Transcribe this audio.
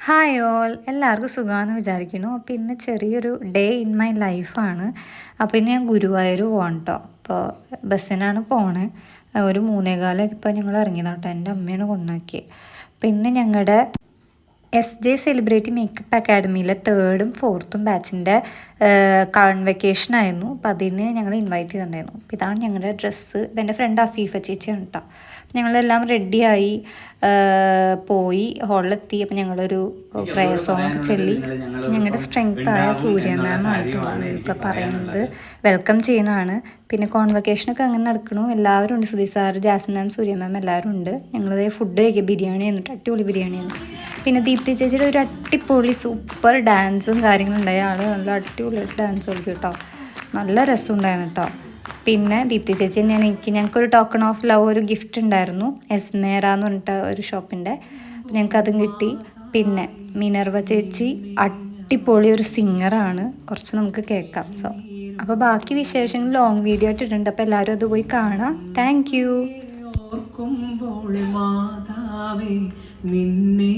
Hi all, എല്ലാവർക്കും സുഖമാണെന്ന് വിചാരിക്കുന്നു. അപ്പോൾ ഇന്ന് ചെറിയൊരു ഡേ ഇൻ മൈ ലൈഫാണ്. അപ്പോൾ ഇന്ന് ഞാൻ ഗുരുവായൂർ പോകണം കേട്ടോ. അപ്പോൾ ബസ്സിനാണ് പോണേ. ഒരു 3:15 ഇപ്പോൾ ഞങ്ങൾ ഇറങ്ങിയതാണ് കേട്ടോ. എൻ്റെ അമ്മയാണ് കൊണ്ടാക്കിയത്. അപ്പോൾ ഇന്ന് ഞങ്ങളുടെ SJ സെലിബ്രിറ്റി മേക്കപ്പ് അക്കാഡമിയിലെ 3rd 4th ബാച്ചിൻ്റെ കോൺവെക്കേഷൻ ആയിരുന്നു. അപ്പോൾ അതിന് ഞങ്ങൾ ഇൻവൈറ്റ് ചെയ്തിട്ടുണ്ടായിരുന്നു. അപ്പോൾ ഇതാണ് ഞങ്ങളുടെ ഡ്രസ്സ്. ഇതെൻ്റെ ഫ്രണ്ട് അഫീഫ ചേച്ചിയാണ് കേട്ടോ. ഞങ്ങളെല്ലാം റെഡിയായി പോയി ഹോളിലെത്തി. അപ്പോൾ ഞങ്ങളൊരു പ്രയർ സോങ് ചൊല്ലി ഞങ്ങളുടെ സ്ട്രെങ്ത്തായ സൂര്യ മാമാണ് കേട്ടോ ഇപ്പോൾ പറയുന്നത്. വെൽക്കം ചെയ്യുന്നതാണ്. പിന്നെ കോൺവെക്കേഷനൊക്കെ അങ്ങനെ നടക്കണു. എല്ലാവരും ഉണ്ട്. സുധി സാർ, ജാസ്മിൻ മാം, സൂര്യ മാം എല്ലാവരും ഉണ്ട്. ഞങ്ങളത് ഫുഡ് കഴിക്കുക. ബിരിയാണി എന്നിട്ട് അടിപൊളി ബിരിയാണിയാണ്. പിന്നെ ദീപ്തി ചേച്ചിയുടെ ഒരു അടിപൊളി സൂപ്പർ ഡാൻസും കാര്യങ്ങളും ഉണ്ടായി. ആൾ നല്ല അടിപൊളിയായിട്ട് ഡാൻസ് കളിക്കും കേട്ടോ. നല്ല രസമുണ്ടായിരുന്നു കേട്ടോ. പിന്നെ ദീപ്തി ചേച്ചി തന്നെയാണ് ഞങ്ങൾക്കൊരു ടോക്കൺ ഓഫ് ലവ് ഒരു ഗിഫ്റ്റ് ഉണ്ടായിരുന്നു. എസ്മേറ എന്ന് പറഞ്ഞിട്ട് ഒരു ഷോപ്പിൻ്റെ. ഞങ്ങൾക്കതും കിട്ടി. പിന്നെ മിനർവ ചേച്ചി അടിപൊളി ഒരു സിംഗറാണ്. കുറച്ച് നമുക്ക് കേൾക്കാം. അപ്പോൾ ബാക്കി വിശേഷങ്ങൾ ലോങ് വീഡിയോ ഇട്ടിട്ടുണ്ട്. അപ്പോൾ എല്ലാവരും അത് പോയി കാണാം. Thank you. നിന്നെ